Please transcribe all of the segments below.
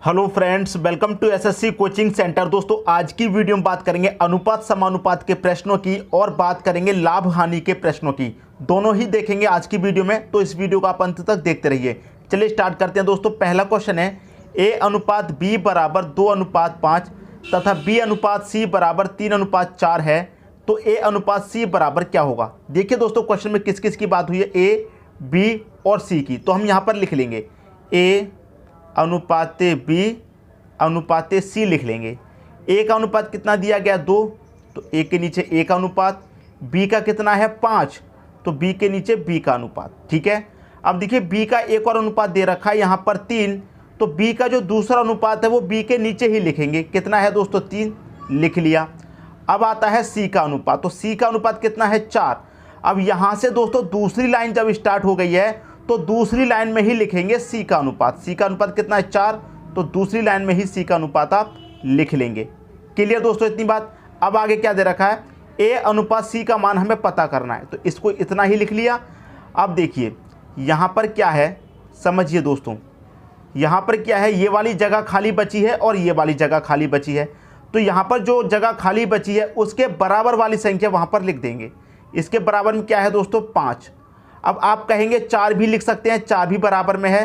Hello friends, welcome to SSC coaching centre. दोस्तों, आज की वीडियो में बात करेंगे अनुपात समानुपात के प्रश्नों की और बात करेंगे लाभ हानि के प्रश्नों की। दोनों ही देखेंगे आज की वीडियो में, तो इस वीडियो को आप अंत तक देखते रहिए। चलिए स्टार्ट करते हैं दोस्तों। पहला क्वेश्चन है ए अनुपात बी बराबर 2:5 तथा बी अनुपात सी बराबर 3:4 है, तो ए अनुपात सी बराबर क्या होगा। देखिए दोस्तों, क्वेश्चन में किस किस की बात हुई है, ए बी और सी की। तो हम यहाँ पर लिख लेंगे ए अनुपाते बी अनुपाते सी लिख लेंगे। ए का अनुपात कितना दिया गया 2, तो ए के नीचे ए का अनुपात। बी का कितना है 5, तो बी के नीचे बी का अनुपात। ठीक है, अब देखिए बी का एक और अनुपात दे रखा है यहाँ पर 3, तो बी का जो दूसरा अनुपात है वो बी के नीचे ही लिखेंगे। कितना है दोस्तों 3, लिख लिया। अब आता है सी का अनुपात, तो सी का अनुपात कितना है 4। अब यहाँ से दोस्तों दूसरी लाइन जब स्टार्ट हो गई है तो दूसरी लाइन में ही लिखेंगे सी का अनुपात। सी का अनुपात कितना है 4, तो दूसरी लाइन में ही सी का अनुपात आप लिख लेंगे। क्लियर दोस्तों इतनी बात। अब आगे क्या दे रखा है, ए अनुपात सी का मान हमें पता करना है, तो इसको इतना ही लिख लिया। अब देखिए यहाँ पर क्या है, समझिए दोस्तों, यहाँ पर क्या है, ये वाली जगह खाली बची है और ये वाली जगह खाली बची है। तो यहाँ पर जो जगह खाली बची है उसके बराबर वाली संख्या वहाँ पर लिख देंगे। इसके बराबर में क्या है दोस्तों 5। अब आप कहेंगे 4 भी लिख सकते हैं, 4 भी बराबर में है।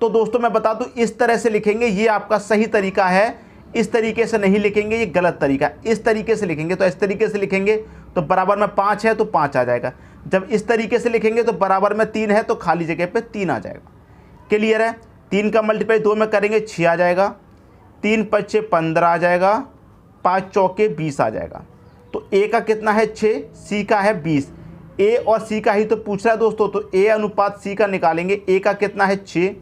तो दोस्तों मैं बता दूं, इस तरह से लिखेंगे, ये आपका सही तरीका है। इस तरीके से नहीं लिखेंगे, ये गलत तरीका। इस तरीके से लिखेंगे, तो इस तरीके से लिखेंगे तो बराबर में 5 है तो 5 आ जाएगा। जब इस तरीके से लिखेंगे तो बराबर में 3 है तो खाली जगह पे 3 आ जाएगा। क्लियर है। 3 का मल्टीप्लाई 2 में करेंगे 6 आ जाएगा, 3 5 15 आ जाएगा, 5 चौके 20 आ जाएगा। तो ए का कितना है 6, सी का है 20। ए और सी का ही तो पूछ रहा है दोस्तों, तो ए अनुपात सी का निकालेंगे। ए का कितना है 6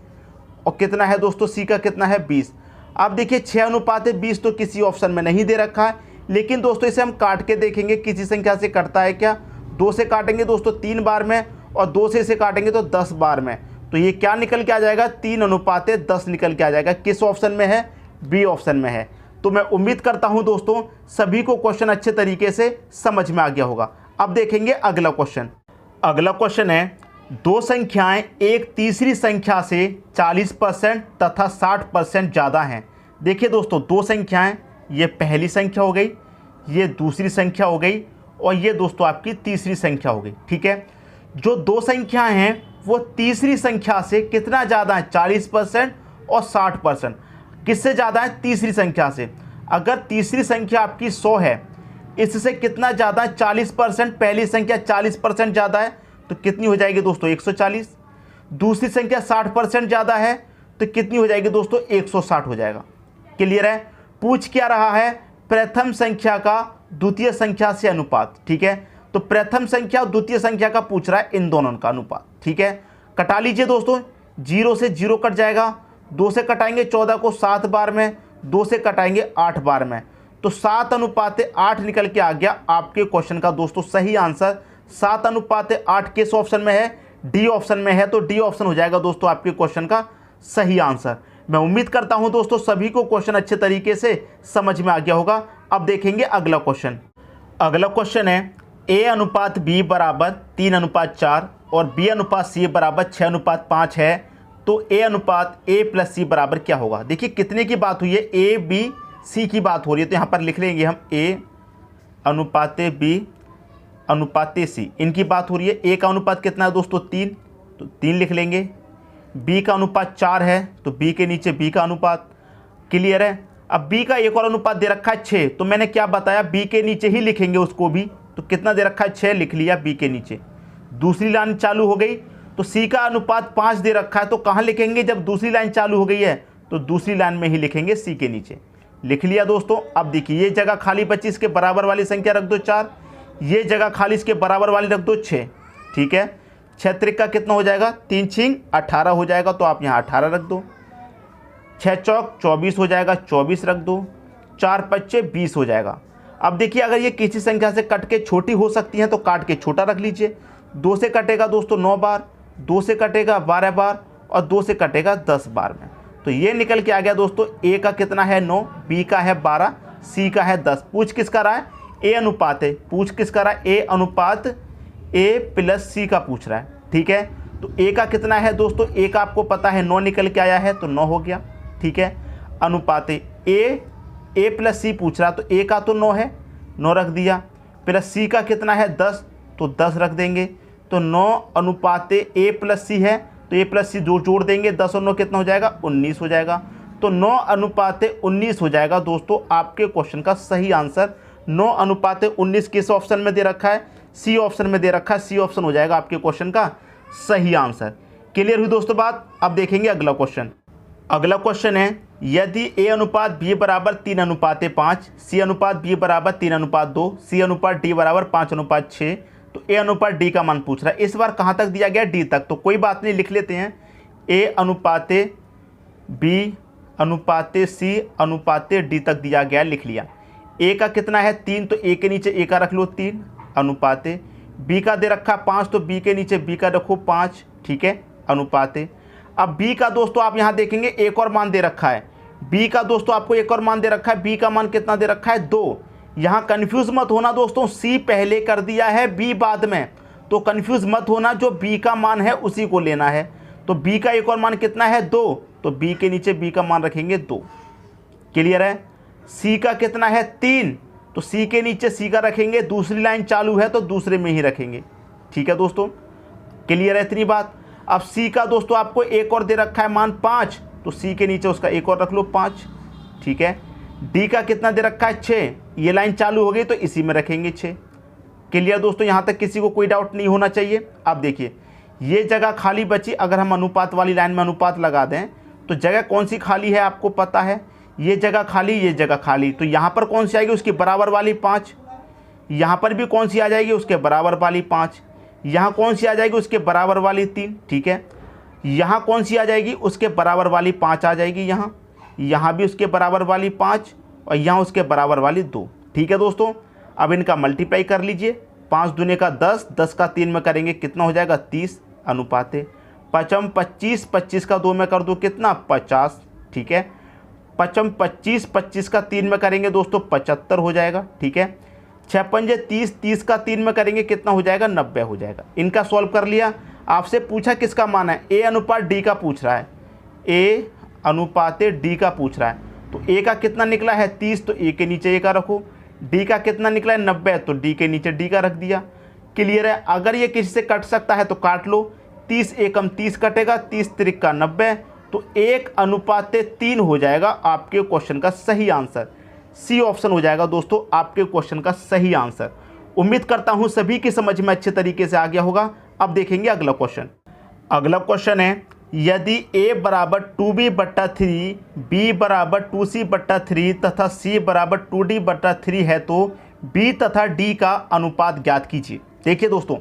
और कितना है दोस्तों सी का कितना है 20। अब देखिए 6 अनुपात 20 तो किसी ऑप्शन में नहीं दे रखा है, लेकिन दोस्तों इसे हम काट के देखेंगे किसी संख्या से कटता है क्या। 2 से काटेंगे दोस्तों 3 बार में और 2 से इसे काटेंगे तो 10 बार में। तो ये क्या निकल के आ जाएगा, 3:10 निकल के आ जाएगा। किस ऑप्शन में है, बी ऑप्शन में है। तो मैं उम्मीद करता हूँ दोस्तों सभी को क्वेश्चन अच्छे तरीके से समझ में आ गया होगा। अब देखेंगे अगला क्वेश्चन। अगला क्वेश्चन है दो संख्याएं एक तीसरी संख्या से 40% तथा 60% ज़्यादा हैं। देखिए दोस्तों, दो संख्याएं, ये पहली संख्या हो गई, ये दूसरी संख्या हो गई और ये दोस्तों आपकी तीसरी संख्या हो गई। ठीक है, जो दो संख्याएं हैं वो तीसरी संख्या से कितना ज़्यादा है, 40% और 60%। किससे ज़्यादा है, तीसरी संख्या से। अगर तीसरी संख्या आपकी 100 है, इससे कितना ज़्यादा है 40%। पहली संख्या 40% ज़्यादा है तो कितनी हो जाएगी दोस्तों 140। दूसरी संख्या 60% ज़्यादा है तो कितनी हो जाएगी दोस्तों 160 हो जाएगा। क्लियर है। पूछ क्या रहा है, प्रथम संख्या का द्वितीय संख्या से अनुपात। ठीक है, तो प्रथम संख्या और द्वितीय संख्या का पूछ रहा है, इन दोनों का अनुपात। ठीक है, कटा लीजिए दोस्तों, 0 से 0 कट जाएगा, 2 से कटाएंगे 14 को 7 बार में, 2 से कटाएंगे 8 बार में, तो 7:8 निकल के आ गया आपके क्वेश्चन का दोस्तों सही आंसर। 7:8 किस ऑप्शन में है, डी ऑप्शन में है। तो डी ऑप्शन हो जाएगा दोस्तों आपके क्वेश्चन का सही आंसर। मैं उम्मीद करता हूं दोस्तों सभी को क्वेश्चन अच्छे तरीके से समझ में आ गया होगा। अब देखेंगे अगला क्वेश्चन। अगला क्वेश्चन है ए अनुपात बी बराबर 3:4 और बी अनुपात सी बराबर 6:5 है, तो ए अनुपात ए प्लस सी बराबर क्या होगा। देखिए कितने की बात हुई है, ए बी सी की बात हो रही है, तो यहाँ पर लिख लेंगे हम ए अनुपाते बी अनुपाते सी, इनकी बात हो रही है। ए का अनुपात कितना है दोस्तों 3, तो 3 लिख लेंगे। बी का अनुपात 4 है तो बी के नीचे बी का अनुपात। क्लियर है। अब बी का एक और अनुपात दे रखा है 6, तो मैंने क्या बताया, बी के नीचे ही लिखेंगे उसको भी। तो कितना दे रखा है 6 लिख लिया बी के नीचे। दूसरी लाइन चालू हो गई, तो सी का अनुपात 5 दे रखा है, तो कहाँ लिखेंगे, जब दूसरी लाइन चालू हो गई है तो दूसरी लाइन में ही लिखेंगे सी के नीचे। लिख लिया दोस्तों। अब देखिए ये जगह खाली बची, इसके बराबर वाली संख्या रख दो 4, ये जगह खाली इसके बराबर वाली रख दो 6। ठीक है, 6 त्रिक का कितना हो जाएगा, 3 6 18 हो जाएगा, तो आप यहाँ 18 रख दो। 6 चौक 24 हो जाएगा, 24 रख दो। 4 5 20 हो जाएगा। अब देखिए अगर ये किसी संख्या से कट के छोटी हो सकती है तो काट के छोटा रख लीजिए। 2 से कटेगा दोस्तों 9 बार, 2 से कटेगा 12 बार और 2 से कटेगा 10 बार में। तो ये निकल के आ गया दोस्तों, ए का कितना है 9, बी का है 12, सी का है 10। पूछ किसका रहा है, ए अनुपात है। पूछ किसका रहा है, ए अनुपात ए प्लस सी का पूछ रहा है। ठीक है, तो ए का कितना है दोस्तों, ए का आपको पता है 9 निकल के आया है, तो 9 हो गया। ठीक है, अनुपात ए प्लस सी पूछ रहा, तो ए का तो 9 है, 9 रख दिया, प्लस सी का कितना है 10, तो 10 रख देंगे। तो 9 अनुपात ए प्लस सी है, तो ए प्लस सी जोड़ देंगे, 10 और 9 कितना हो जाएगा 19 हो जाएगा। तो 9 अनुपात 19 हो जाएगा दोस्तों आपके क्वेश्चन का सही आंसर। 9 अनुपात 19 किस ऑप्शन में दे रखा है, सी ऑप्शन में दे रखा है, सी ऑप्शन हो जाएगा आपके क्वेश्चन का सही आंसर। क्लियर हुई दोस्तों बात। अब देखेंगे अगला क्वेश्चन। अगला क्वेश्चन है, यदि ए अनुपात बी बराबर 3 अनुपात 5, सी अनुपात बी बराबर 3 अनुपात 2, सी अनुपात डी बराबर 5 अनुपात 6, तो ए अनुपात डी का मान पूछ रहा है। इस बार कहाँ तक दिया गया, डी तक, तो कोई बात नहीं, लिख लेते हैं। ए अनुपात बी अनुपात सी अनुपात डी तक दिया गया, लिख लिया। ए का कितना है 3, तो ए के नीचे ए का रख लो 3 अनुपात, बी का दे रखा 5, तो बी के नीचे बी का रखो 5, ठीक है, अनुपात। अब बी का दोस्तों आप यहाँ देखेंगे एक और मान दे रखा है, बी का दोस्तों आपको एक और मान दे रखा है, बी का मान कितना दे रखा है 2। यहाँ कन्फ्यूज मत होना दोस्तों, सी पहले कर दिया है, बी बाद में, तो कन्फ्यूज मत होना, जो बी का मान है उसी को लेना है। तो बी का एक और मान कितना है 2, तो बी के नीचे बी का मान रखेंगे 2। क्लियर है। सी का कितना है 3, तो सी के नीचे सी का रखेंगे, दूसरी लाइन चालू है तो दूसरे में ही रखेंगे, ठीक है दोस्तों। क्लियर है इतनी बात। अब सी का दोस्तों आपको एक और दे रखा है मान 5, तो सी के नीचे उसका एक और रख लो 5, ठीक है। डी का कितना दे रखा है 6, ये लाइन चालू हो गई तो इसी में रखेंगे 6। क्लियर दोस्तों, यहाँ तक किसी को कोई डाउट नहीं होना चाहिए। अब देखिए ये जगह खाली बची, अगर हम अनुपात वाली लाइन में अनुपात लगा दें तो जगह कौन सी खाली है आपको पता है, ये जगह खाली, ये जगह खाली, तो यहाँ पर कौन सी आएगी उसकी बराबर वाली 5, यहाँ पर भी कौन सी आ जाएगी उसके बराबर वाली 5, यहाँ कौन सी आ जाएगी उसके बराबर वाली 3, ठीक है। यहाँ कौन सी आ जाएगी उसके बराबर वाली 5 आ जाएगी, यहाँ भी उसके बराबर वाली 5 और यहाँ उसके बराबर वाली 2, ठीक है दोस्तों। अब इनका मल्टीप्लाई कर लीजिए, 5 दूने का 10, 10 का 3 में करेंगे कितना हो जाएगा 30 अनुपात, 5 25, 25 का 2 में कर दो कितना 50, ठीक है। 5 25, 25 का 3 में करेंगे दोस्तों 75 हो जाएगा, ठीक है। 6 पंजे 30, 30 का 3 में करेंगे कितना हो जाएगा 90 हो जाएगा। इनका सॉल्व कर लिया। आपसे पूछा किसका मान है, ए अनुपात डी का पूछ रहा है, ए अनुपात डी का पूछ रहा है। तो ए का कितना निकला है 30, तो ए के नीचे ए का रखो, डी का कितना निकला है 90, तो डी के नीचे डी का रख दिया। क्लियर है। अगर ये किसी से कट सकता है तो काट लो, 30 एकम 30 कटेगा, 30 त्रिक का 90, तो 1 अनुपात 3 हो जाएगा आपके क्वेश्चन का सही आंसर। सी ऑप्शन हो जाएगा दोस्तों आपके क्वेश्चन का सही आंसर। उम्मीद करता हूं सभी की समझ में अच्छे तरीके से आ गया होगा। अब देखेंगे अगला क्वेश्चन। अगला क्वेश्चन है, यदि a बराबर 2b/3, b बराबर 2c/3 तथा c बराबर 2d/3 है तो b तथा d का अनुपात ज्ञात कीजिए। देखिए दोस्तों,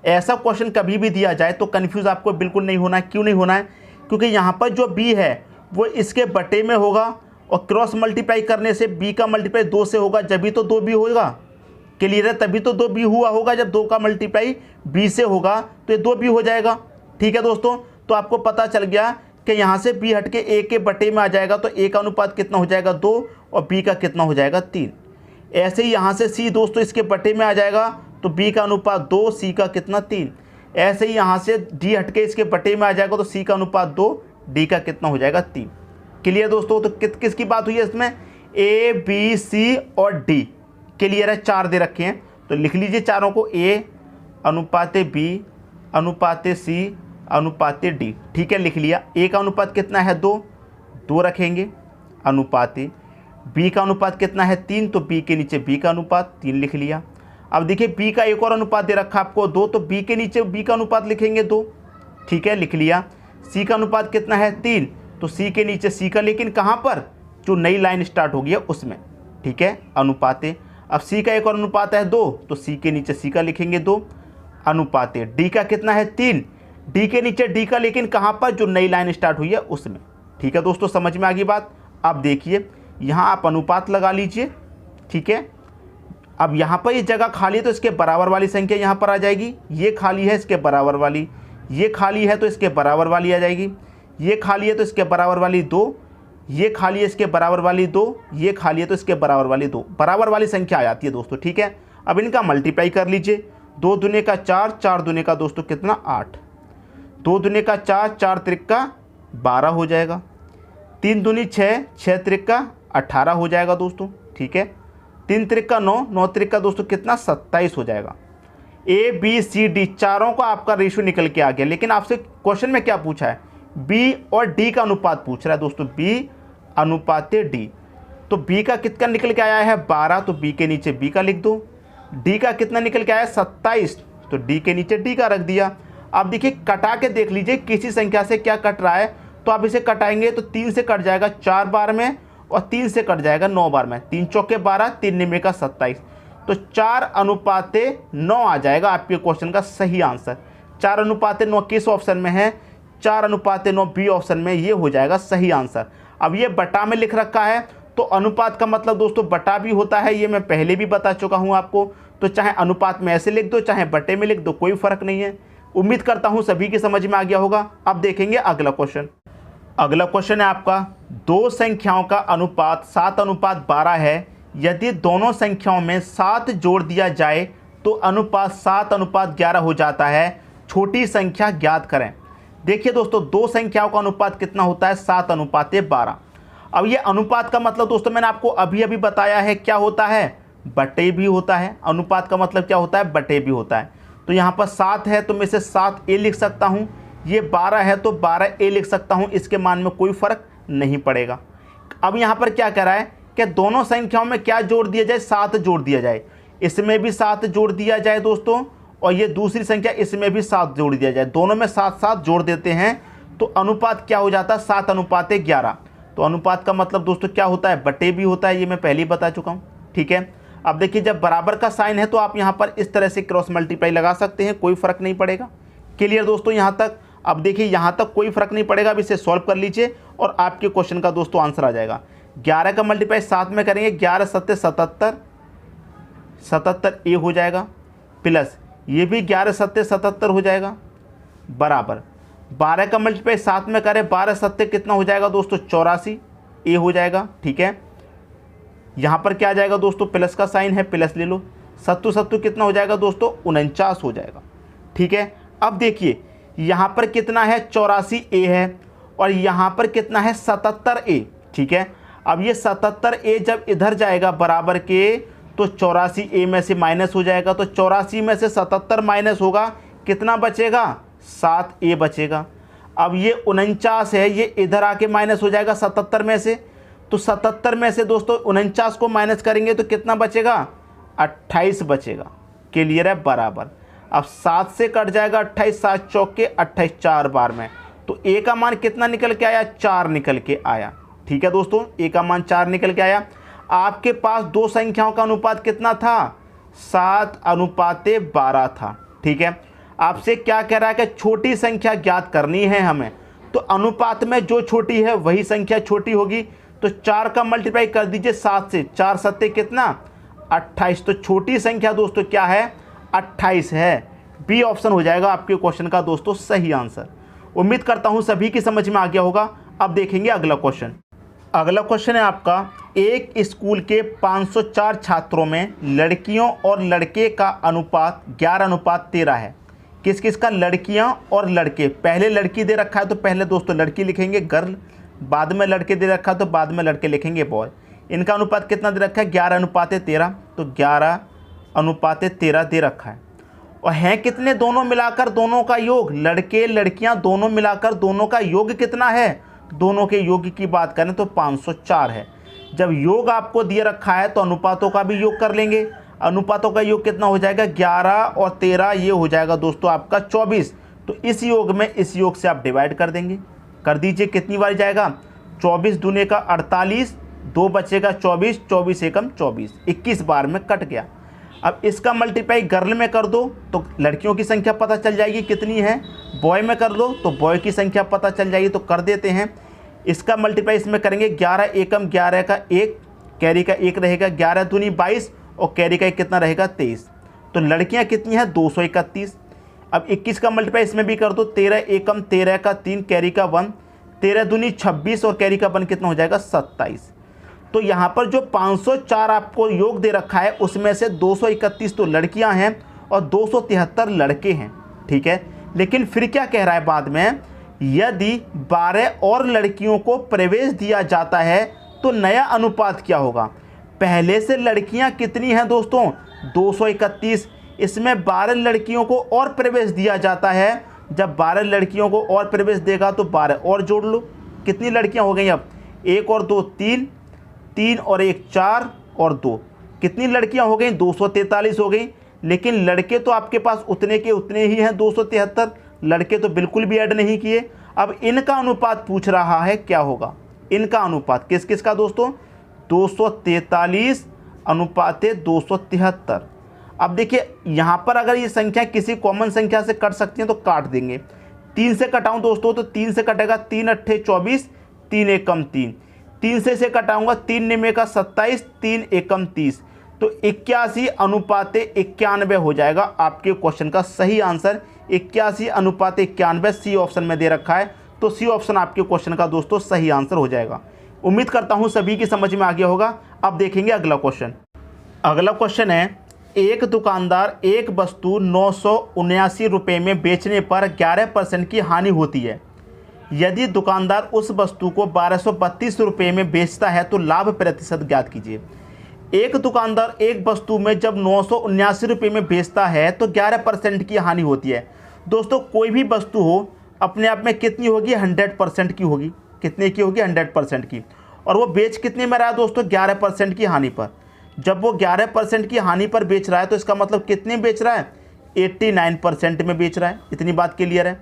ऐसा क्वेश्चन कभी भी दिया जाए तो कन्फ्यूज आपको बिल्कुल नहीं होना है। क्यों नहीं होना है, क्योंकि यहाँ पर जो b है वो इसके बटे में होगा और क्रॉस मल्टीप्लाई करने से b का मल्टीप्लाई 2 से होगा, जब तो 2b होगा। क्लियर है, तभी तो 2b हुआ होगा, जब 2 का मल्टीप्लाई b से होगा तो ये 2b हो जाएगा। ठीक है दोस्तों, तो आपको पता चल गया कि यहाँ से b हट के a के बटे में आ जाएगा, तो a का अनुपात कितना हो जाएगा 2 और b का कितना हो जाएगा 3। ऐसे ही यहाँ से c दोस्तों इसके बटे में आ जाएगा, तो b का अनुपात 2, c का कितना 3। ऐसे ही यहाँ से d हट के इसके बटे में आ जाएगा, तो c का अनुपात 2, d का कितना हो जाएगा 3। क्लियर दोस्तों, तो किसकी बात हुई है इसमें, a b c और d। क्लियर है, 4 दे रखे हैं तो लिख लीजिए चारों को, a अनुपात b अनुपात c अनुपात d। ठीक है, लिख लिया। a का अनुपात कितना है 2, 2 रखेंगे अनुपात। b का अनुपात कितना है 3, तो b के नीचे b का अनुपात 3 लिख लिया। अब देखिए b का एक और अनुपात दे रखा आपको 2, तो b के नीचे b का अनुपात लिखेंगे 2। ठीक है, लिख लिया। c का अनुपात कितना है 3, तो c के नीचे c का, लेकिन कहाँ पर, जो नई लाइन स्टार्ट होगी है उसमें। ठीक है, अनुपात। अब c का एक और अनुपात है 2, तो c के नीचे c का लिखेंगे 2 अनुपात। d का कितना है 3, d के नीचे d का, लेकिन कहाँ पर, जो नई लाइन स्टार्ट हुई है उसमें। ठीक है दोस्तों, समझ में आ गई बात। अब देखिए यहाँ आप अनुपात लगा लीजिए। ठीक है, अब यहाँ पर ये जगह खाली है तो इसके बराबर वाली संख्या यहाँ पर आ जाएगी। ये खाली है इसके बराबर वाली, ये खाली है तो इसके बराबर वाली आ जाएगी, ये खाली है तो इसके बराबर वाली 2, ये खाली है इसके बराबर वाली 2, ये खाली है तो इसके बराबर वाली 2, बराबर वाली संख्या आ जाती है दोस्तों। ठीक है, अब इनका मल्टीप्लाई कर लीजिए। 2 दूने का 4, 4 दूने का दोस्तों कितना 8, 2 दूने का 4, 4 त्रिक का 12 हो जाएगा। 3 दूनी 6, 6 त्रिका 18 हो जाएगा दोस्तों, ठीक है। 3 त्रिका 9, 9 त्रिका दोस्तों कितना 27 हो जाएगा। ए बी सी डी चारों का आपका रेशियो निकल के आ गया, लेकिन आपसे क्वेश्चन में क्या पूछा है, बी और डी का अनुपात पूछ रहा है दोस्तों, बी अनुपाते डी। तो बी का कितना निकल के आया है 12, तो बी के नीचे बी का लिख दो। डी का कितना निकल के आया 27, तो डी के नीचे डी का रख दिया। अब देखिए कटा के देख लीजिए किसी संख्या से क्या कट रहा है, तो आप इसे कटाएंगे तो 3 से कट जाएगा 4 बार में और 3 से कट जाएगा 9 बार में। 3 चौके 12, 3 निमे का 27, तो 4:9 आ जाएगा आपके क्वेश्चन का सही आंसर। 4:9 किस ऑप्शन में है, 4:9 बी ऑप्शन में, ये हो जाएगा सही आंसर। अब ये बटा में लिख रखा है, तो अनुपात का मतलब दोस्तों बटा भी होता है, ये मैं पहले भी बता चुका हूँ आपको। तो चाहे अनुपात में ऐसे लिख दो चाहे बटे में लिख दो, कोई फर्क नहीं है। उम्मीद करता हूँ सभी की समझ में आ गया होगा। अब देखेंगे अगला क्वेश्चन। अगला क्वेश्चन है आपका, दो संख्याओं का अनुपात 7:12 है। यदि दोनों संख्याओं में 7 जोड़ दिया जाए तो अनुपात 7:11 हो जाता है। छोटी संख्या ज्ञात करें। देखिए दोस्तों, दो संख्याओं का अनुपात कितना होता है 7:12। अब ये अनुपात का मतलब दोस्तों मैंने आपको अभी अभी बताया है क्या होता है, बटे भी होता है। अनुपात का मतलब क्या होता है, बटे भी होता है। तो यहाँ पर 7 है तो मैं इसे 7a लिख सकता हूँ, ये 12 है तो 12a लिख सकता हूँ, इसके मान में कोई फर्क नहीं पड़ेगा। अब यहाँ पर क्या कह रहा है कि दोनों संख्याओं में क्या जोड़ दिया जाए, 7 जोड़ दिया जाए। इसमें भी 7 जोड़ दिया जाए दोस्तों, और ये दूसरी संख्या इसमें भी 7 जोड़ दिया जाए। दोनों में 7 जोड़ देते हैं तो अनुपात क्या हो जाता है 7:11। तो अनुपात का मतलब दोस्तों क्या होता है, बटे भी होता है, ये मैं पहले ही बता चुका हूँ, ठीक है। अब देखिए जब बराबर का साइन है तो आप यहाँ पर इस तरह से क्रॉस मल्टीप्लाई लगा सकते हैं, कोई फर्क नहीं पड़ेगा। क्लियर दोस्तों यहाँ तक। अब देखिए यहाँ तक कोई फर्क नहीं पड़ेगा। अब इसे सॉल्व कर लीजिए और आपके क्वेश्चन का दोस्तों आंसर आ जाएगा। 11 का मल्टीप्लाई 7 में करेंगे, 11 7 77, 77a हो जाएगा, प्लस ये भी 11 7 77 हो जाएगा, बराबर 12 का मल्टीप्लाई 7 में करें, 12 7 कितना हो जाएगा दोस्तों 84a हो जाएगा, ठीक है। यहाँ पर क्या आ जाएगा दोस्तों, प्लस का साइन है, प्लस ले लो। 7 7 कितना हो जाएगा दोस्तों 49 हो जाएगा, ठीक है। अब देखिए यहाँ पर कितना है 84a है और यहाँ पर कितना है 77a, ठीक है। अब ये 77a जब इधर जाएगा बराबर के, तो 84a में से माइनस हो जाएगा, तो 84 में से 77 माइनस होगा, कितना बचेगा 7a बचेगा। अब ये 49 है, ये इधर आके माइनस हो जाएगा 77 में से, तो 77 में से दोस्तों 49 को माइनस करेंगे तो कितना बचेगा 28 बचेगा। क्लियर है, बराबर। अब 7 से कट जाएगा 28, 7 चौके 28, 4 बार में, तो a का मान कितना निकल के आया 4 निकल के आया, ठीक है दोस्तों। a का मान 4 निकल के आया। आपके पास दो संख्याओं का अनुपात कितना था 7:12 था, ठीक है। आपसे क्या कह रहा है कि छोटी संख्या ज्ञात करनी है हमें, तो अनुपात में जो छोटी है वही संख्या छोटी होगी। तो 4 का मल्टीप्लाई कर दीजिए 7 से, 4 7 कितना 28, तो छोटी संख्या दोस्तों क्या है 28 है। बी ऑप्शन हो जाएगा आपके क्वेश्चन का दोस्तों सही आंसर। उम्मीद करता हूं सभी की समझ में आ गया होगा। अब देखेंगे अगला क्वेश्चन। अगला क्वेश्चन है आपका, एक स्कूल के 504 छात्रों में लड़कियों और लड़के का अनुपात 11:13 है। किस किस का, लड़कियां और लड़के। पहले लड़की दे रखा है तो पहले दोस्तों लड़की लिखेंगे गर्ल, बाद में लड़के दे रखा है तो बाद में लड़के लिखेंगे बॉय। इनका अनुपात कितना दे रखा है 11:13, तो 11:13 दे रखा है। और हैं कितने, दोनों मिलाकर दोनों का योग, लड़के लड़कियां दोनों मिलाकर दोनों का योग कितना है, दोनों के योग की बात करें तो 504 है। जब योग आपको दिए रखा है तो अनुपातों का भी योग कर लेंगे। अनुपातों का योग कितना हो जाएगा 11 और 13, ये हो जाएगा दोस्तों आपका 24। तो इस योग में इस योग से आप डिवाइड कर देंगे, कर दीजिए कितनी बार जाएगा 24 दूने का 48, 2 बचेगा 24, 24 एकम 24, 21 बार में कट गया। अब इसका मल्टीप्लाई गर्ल में कर दो तो लड़कियों की संख्या पता चल जाएगी कितनी है, बॉय में कर दो तो बॉय की संख्या पता चल जाएगी, तो कर देते हैं। इसका मल्टीप्लाई इसमें करेंगे 11 एकम 11 का 1, कैरी का 1 रहेगा, 11 दूनी 22 और कैरी का 1 कितना रहेगा 23। तो लड़कियां कितनी हैं 231। अब 21 का मल्टीप्लाई इसमें भी कर दो, 13 एकम 13 का 3, कैरी का 1, 13 दूनी 26 और कैरी का 1 कितना हो जाएगा 27। तो यहाँ पर जो 504 आपको योग दे रखा है उसमें से 231 तो लड़कियां हैं और 273 लड़के हैं, ठीक है। लेकिन फिर क्या कह रहा है बाद में यदि 12 और लड़कियों को प्रवेश दिया जाता है तो नया अनुपात क्या होगा। पहले से लड़कियां कितनी हैं दोस्तों, 231। इसमें 12 लड़कियों को और प्रवेश दिया जाता है। जब 12 लड़कियों को और प्रवेश देगा तो 12 और जोड़ लो। कितनी लड़कियां हो गई अब, 1 और 2 3, 3 और 1 4 और 2, कितनी लड़कियां हो गई, 243 हो गई। लेकिन लड़के तो आपके पास उतने के उतने ही हैं, 273। लड़के तो बिल्कुल भी ऐड नहीं किए। अब इनका अनुपात पूछ रहा है क्या होगा। इनका अनुपात किस किस का दोस्तों, 243 अनुपात 273। अब देखिए यहाँ पर अगर ये संख्या किसी कॉमन संख्या से कट सकती है तो काट देंगे। 3 से कटाऊँ दोस्तों तो 3 से कटेगा, 3 अट्ठे 24, 3 एकम 3। 3 से कटाऊँगा, 3 निमे का 27, 3 एकम 30। तो 81 अनुपात 91 हो जाएगा। आपके क्वेश्चन का सही आंसर 81 अनुपात 91 सी ऑप्शन में दे रखा है। तो सी ऑप्शन आपके क्वेश्चन का दोस्तों सही आंसर हो जाएगा। उम्मीद करता हूं सभी की समझ में आ गया होगा। अब देखेंगे अगला क्वेश्चन। अगला क्वेश्चन है, एक दुकानदार एक वस्तु 979 रुपये में बेचने पर 11% की हानि होती है। यदि दुकानदार उस वस्तु को 1232 रुपये में बेचता है तो लाभ प्रतिशत ज्ञात कीजिए। एक दुकानदार एक वस्तु में जब 979 रुपये में बेचता है तो 11% की हानि होती है। दोस्तों कोई भी वस्तु हो अपने आप में कितनी होगी, 100% की होगी। कितने की होगी, 100% की। और वो बेच कितने में रहा है दोस्तों, 11% की हानि पर। जब वो 11% की हानि पर बेच रहा है तो इसका मतलब कितने बेच रहा है, 89% में बेच रहा है। इतनी बात क्लियर है।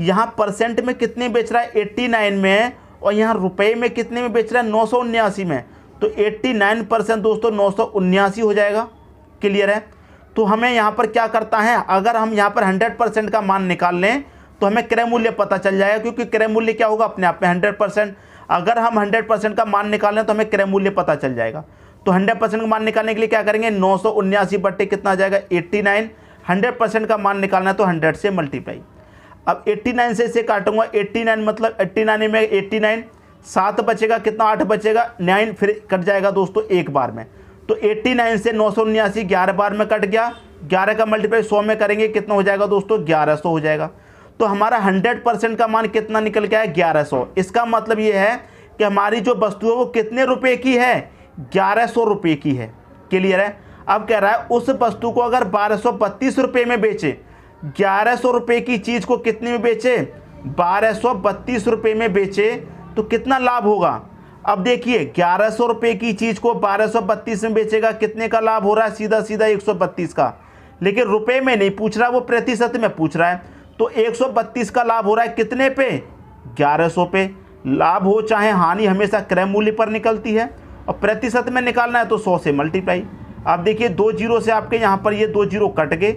यहाँ परसेंट में कितने बेच रहा है, 89 में। और यहाँ रुपये में कितने में बेच रहा है, 979 में। तो 89% दोस्तों 979 हो जाएगा। क्लियर है। तो हमें यहाँ पर क्या करता है, अगर हम यहाँ पर 100% का मान निकाल लें तो हमें क्रय मूल्य पता चल जाएगा, क्योंकि क्रय मूल्य क्या होगा, अपने आप में 100%। अगर हम 100% का मान निकाल लें तो हमें क्रय मूल्य पता चल जाएगा। तो 100% का मान निकालने के लिए क्या करेंगे, 979 बट्टे कितना आ जाएगा, 89। 100% का मान निकालना है तो 100 से मल्टीप्लाई। अब 89 से इसे काटूंगा, 89 मतलब 89 में 89, 7 बचेगा, कितना 8 बचेगा, 9 फिर कट जाएगा दोस्तों एक बार में। तो 89 से 979 11 बार में कट गया। 11 का मल्टीप्लाई 100 में करेंगे, कितना हो जाएगा दोस्तों, 1100 हो जाएगा। तो हमारा 100% का मान कितना निकल के आया, 1100। इसका मतलब ये है कि हमारी जो वस्तु है वो कितने रुपए की है, 1100 रुपये की है। क्लियर है। अब कह रहा है उस वस्तु को अगर 1232 रुपये में बेचे, 1100 रुपये की चीज़ को कितने में बेचे, 1232 रुपये में बेचे तो कितना लाभ होगा। अब देखिए 1100 रुपये की चीज़ को 1232 में बेचेगा, कितने का लाभ हो रहा है, सीधा सीधा 132 का। लेकिन रुपए में नहीं पूछ रहा, वो प्रतिशत में पूछ रहा है। तो 132 का लाभ हो रहा है कितने पे, 1100 पे। लाभ हो चाहे हानि हमेशा क्रय मूल्य पर निकलती है, और प्रतिशत में निकालना है तो 100 से मल्टीप्लाई। आप देखिए 2 जीरो से आपके यहाँ पर ये 2 जीरो कट गए,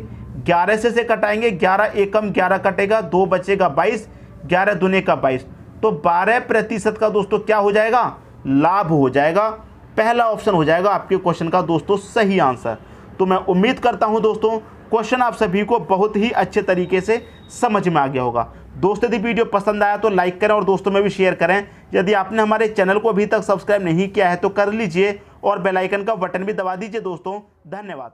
11 से कटाएंगे, 11 एकम 11 कटेगा, 2 बचेगा 22, 11 दूने का 22। तो 12% का दोस्तों क्या हो जाएगा, लाभ हो जाएगा। पहला ऑप्शन हो जाएगा आपके क्वेश्चन का दोस्तों सही आंसर। तो मैं उम्मीद करता हूं दोस्तों क्वेश्चन आप सभी को बहुत ही अच्छे तरीके से समझ में आ गया होगा। दोस्तों यदि वीडियो पसंद आया तो लाइक करें और दोस्तों में भी शेयर करें। यदि आपने हमारे चैनल को अभी तक सब्सक्राइब नहीं किया है तो कर लीजिए और बेल आइकन का बटन भी दबा दीजिए दोस्तों। धन्यवाद।